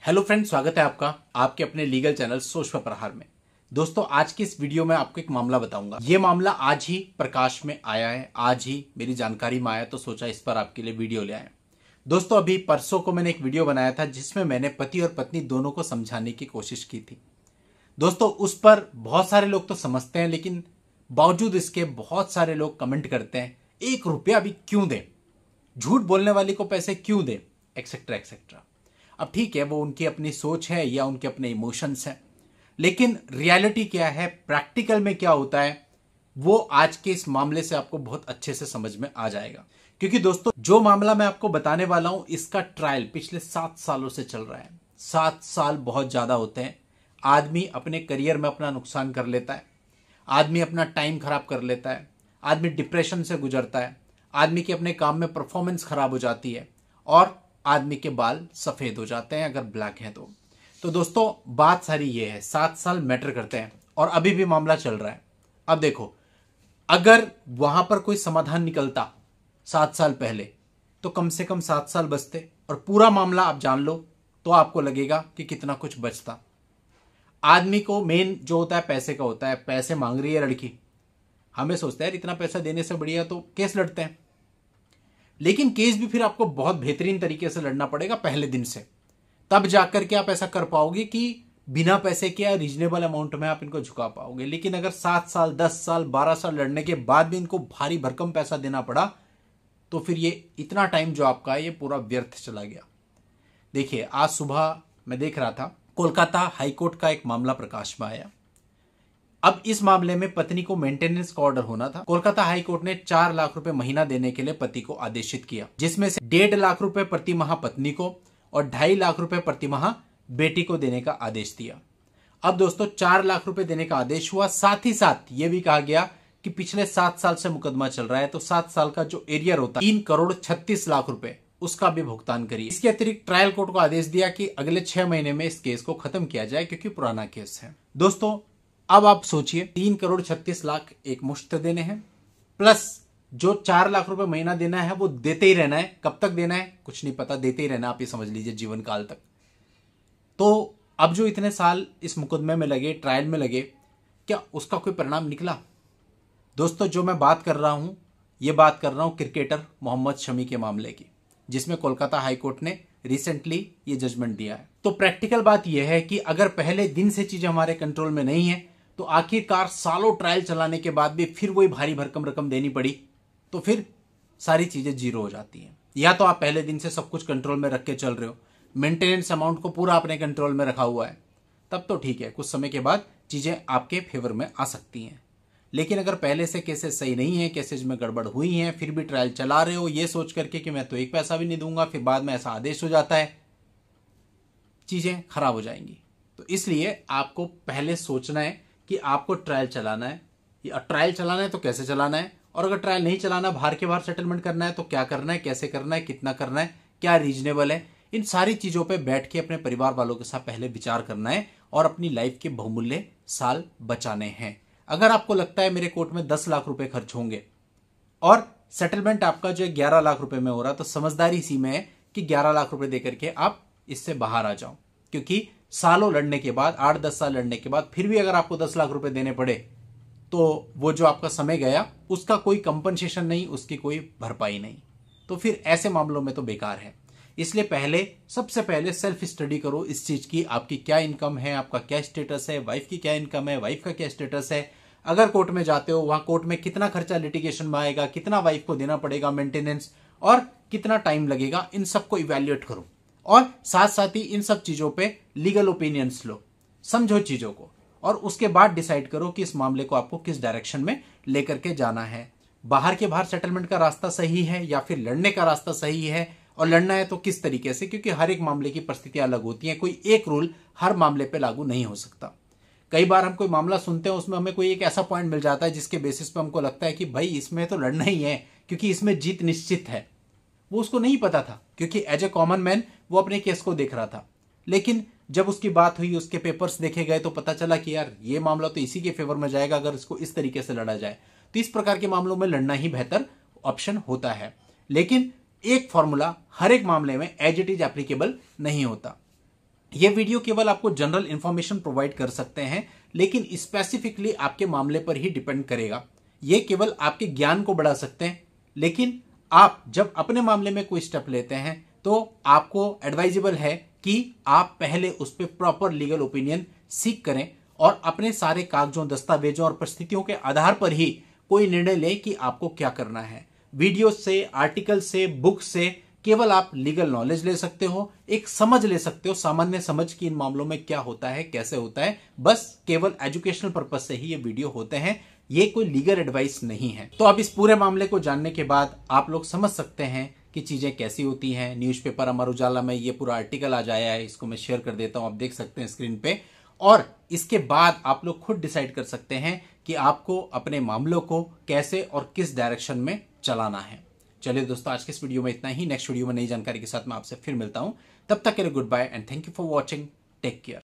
Hello friend, स्वागत है आपका आपके अपने लीगल चैनल सोच पर प्रहार में। दोस्तों, आज की इस वीडियो में आपको एक मामला बताऊंगा। ये मामला आज ही प्रकाश में आया है, आज ही मेरी जानकारी में आया, तो सोचा इस पर आपके लिए वीडियो ले आए। दोस्तों, अभी परसों को मैंने एक वीडियो बनाया था जिसमें मैंने पति और पत्नी दोनों को समझाने की कोशिश की थी। दोस्तों, उस पर बहुत सारे लोग तो समझते हैं, लेकिन बावजूद इसके बहुत सारे लोग कमेंट करते हैं 1 रुपया भी क्यों दें, झूठ बोलने वाले को पैसे क्यों दें, एक्सेट्रा एक्सेट्रा। अब ठीक है, वो उनकी अपनी सोच है या उनके अपने इमोशंस हैं, लेकिन रियलिटी क्या है, प्रैक्टिकल में क्या होता है, वो आज के इस मामले से आपको बहुत अच्छे से समझ में आ जाएगा। क्योंकि दोस्तों, जो मामला मैं आपको बताने वाला हूं, इसका ट्रायल पिछले 7 सालों से चल रहा है। 7 साल बहुत ज्यादा होते हैं। आदमी अपने करियर में अपना नुकसान कर लेता है, आदमी अपना टाइम खराब कर लेता है, आदमी डिप्रेशन से गुजरता है, आदमी के अपने काम में परफॉर्मेंस खराब हो जाती है और आदमी के बाल सफेद हो जाते हैं अगर ब्लैक है तो दोस्तों, बात सारी ये है, 7 साल मैटर करते हैं और अभी भी मामला चल रहा है। अब देखो, अगर वहां पर कोई समाधान निकलता 7 साल पहले, तो कम से कम 7 साल बचते और पूरा मामला आप जान लो तो आपको लगेगा कि कितना कुछ बचता। आदमी को मेन जो होता है पैसे का होता है। पैसे मांग रही है लड़की, हमें सोचते हैं इतना पैसा देने से बढ़िया तो केस लड़ते हैं, लेकिन केस भी फिर आपको बहुत बेहतरीन तरीके से लड़ना पड़ेगा पहले दिन से। तब जाकर के आप ऐसा कर पाओगे कि बिना पैसे के रीजनेबल अमाउंट में आप इनको झुका पाओगे। लेकिन अगर 7 साल 10 साल 12 साल लड़ने के बाद भी इनको भारी भरकम पैसा देना पड़ा, तो फिर ये इतना टाइम जो आपका है ये पूरा व्यर्थ चला गया। देखिए, आज सुबह मैं देख रहा था, कोलकाता हाईकोर्ट का एक मामला प्रकाश में आया। अब इस मामले में पत्नी को मेंटेनेंस का ऑर्डर होना था। कोलकाता हाईकोर्ट ने 4 लाख रुपए महीना देने के लिए पति को आदेशित किया, जिसमें से 1.5 लाख रुपए प्रति माह पत्नी को और 2.5 लाख रुपए प्रति माह बेटी को देने का आदेश दिया। अब दोस्तों, 4 लाख रुपए देने का आदेश हुआ। साथ ही साथ यह भी कहा गया कि पिछले 7 साल से मुकदमा चल रहा है, तो 7 साल का जो एरियर होता है 3,36,00,000 रुपए, उसका भी भुगतान करिए। इसके अतिरिक्त ट्रायल कोर्ट को आदेश दिया कि अगले 6 महीने में इस केस को खत्म किया जाए, क्योंकि पुराना केस है। दोस्तों, अब आप सोचिए, 3,36,00,000 एक मुश्त देने हैं, प्लस जो 4 लाख रुपए महीना देना है वो देते ही रहना है। कब तक देना है कुछ नहीं पता, देते ही रहना, आप ये समझ लीजिए जीवन काल तक। तो अब जो इतने साल इस मुकदमे में लगे, ट्रायल में लगे, क्या उसका कोई परिणाम निकला? दोस्तों, जो मैं बात कर रहा हूं, ये बात कर रहा हूं क्रिकेटर मोहम्मद शमी के मामले की, जिसमें कोलकाता हाईकोर्ट ने रिसेंटली ये जजमेंट दिया है। तो प्रैक्टिकल बात यह है कि अगर पहले दिन से चीजें हमारे कंट्रोल में नहीं है, तो आखिरकार सालों ट्रायल चलाने के बाद भी फिर वही भारी भरकम रकम देनी पड़ी, तो फिर सारी चीजें जीरो हो जाती हैं। या तो आप पहले दिन से सब कुछ कंट्रोल में रख के चल रहे हो, मेंटेनेंस अमाउंट को पूरा अपने कंट्रोल में रखा हुआ है, तब तो ठीक है, कुछ समय के बाद चीजें आपके फेवर में आ सकती हैं। लेकिन अगर पहले से केसेस सही नहीं है, केसेज में गड़बड़ हुई है, फिर भी ट्रायल चला रहे हो ये सोच करके कि मैं तो 1 पैसा भी नहीं दूंगा, फिर बाद में ऐसा आदेश हो जाता है, चीजें खराब हो जाएंगी। तो इसलिए आपको पहले सोचना है कि आपको ट्रायल चलाना है, या ट्रायल चलाना है तो कैसे चलाना है, और अगर ट्रायल नहीं चलाना, बाहर के बाहर सेटलमेंट करना है, तो क्या करना है, कैसे करना है, कितना करना है, क्या रीजनेबल है। इन सारी चीजों पे बैठ के अपने परिवार वालों के साथ पहले विचार करना है और अपनी लाइफ के बहुमूल्य साल बचाने हैं। अगर आपको लगता है मेरे कोर्ट में 10 लाख रुपए खर्च होंगे और सेटलमेंट आपका जो 11 लाख रुपए में हो रहा, तो समझदारी इसी में है कि 11 लाख रुपए देकर के आप इससे बाहर आ जाओ। क्योंकि सालों लड़ने के बाद, 8-10 साल लड़ने के बाद फिर भी अगर आपको 10 लाख रुपए देने पड़े, तो वो जो आपका समय गया उसका कोई कंपनसेशन नहीं, उसकी कोई भरपाई नहीं। तो फिर ऐसे मामलों में तो बेकार है। इसलिए सबसे पहले सेल्फ स्टडी करो इस चीज की, आपकी क्या इनकम है, आपका क्या स्टेटस है, वाइफ की क्या इनकम है, वाइफ का क्या स्टेटस है। अगर कोर्ट में जाते हो, वहां कोर्ट में कितना खर्चा लिटिगेशन में आएगा, कितना वाइफ को देना पड़ेगा मेंटेनेंस, और कितना टाइम लगेगा, इन सबको इवेल्युएट करो। और साथ साथ ही इन सब चीजों पे लीगल ओपिनियंस लो, समझो चीजों को, और उसके बाद डिसाइड करो कि इस मामले को आपको किस डायरेक्शन में लेकर के जाना है। बाहर के बाहर सेटलमेंट का रास्ता सही है या फिर लड़ने का रास्ता सही है, और लड़ना है तो किस तरीके से, क्योंकि हर एक मामले की परिस्थितियां अलग होती हैं। कोई एक रूल हर मामले पे लागू नहीं हो सकता। कई बार हम कोई मामला सुनते हैं, उसमें हमें कोई एक ऐसा पॉइंट मिल जाता है जिसके बेसिस पे हमको लगता है कि भाई इसमें तो लड़ना ही है, क्योंकि इसमें जीत निश्चित है। वो उसको नहीं पता था, क्योंकि एज ए कॉमन मैन वो अपने केस को देख रहा था। लेकिन जब उसकी बात हुई, उसके पेपर्स देखे गए, तो पता चला कि यार ये मामला तो इसी के फेवर में जाएगा अगर इसको इस तरीके से लड़ा जाए। तो इस प्रकार के मामलों में लड़ना ही बेहतर ऑप्शन होता है। लेकिन एक फॉर्मूला हर एक मामले में एज इट इज एप्लीकेबल नहीं होता। ये वीडियो केवल आपको जनरल इंफॉर्मेशन प्रोवाइड कर सकते हैं, लेकिन स्पेसिफिकली आपके मामले पर ही डिपेंड करेगा। ये केवल आपके ज्ञान को बढ़ा सकते हैं, लेकिन आप जब अपने मामले में कोई स्टेप लेते हैं तो आपको एडवाइजेबल है कि आप पहले उस पर प्रॉपर लीगल ओपिनियन सीख करें और अपने सारे कागजों, दस्तावेजों और परिस्थितियों के आधार पर ही कोई निर्णय लें कि आपको क्या करना है। वीडियो से, आर्टिकल से, बुक से केवल आप लीगल नॉलेज ले सकते हो, एक समझ ले सकते हो, सामान्य समझ कि इन मामलों में क्या होता है, कैसे होता है। बस केवल एजुकेशनल पर्पज से ही ये वीडियो होते हैं, ये कोई लीगल एडवाइस नहीं है। तो अब इस पूरे मामले को जानने के बाद आप लोग समझ सकते हैं कि चीजें कैसी होती हैं। न्यूज़पेपर अमर उजाला में ये पूरा आर्टिकल आ जाया है, इसको मैं शेयर कर देता हूं, आप देख सकते हैं स्क्रीन पे। और इसके बाद आप लोग खुद डिसाइड कर सकते हैं कि आपको अपने मामलों को कैसे और किस डायरेक्शन में चलाना है। चलिए दोस्तों, आज के इस वीडियो में इतना ही। नेक्स्ट वीडियो में नई जानकारी के साथ मैं आपसे फिर मिलता हूं। तब तक के लिए goodbye and thank you for watching. Take care.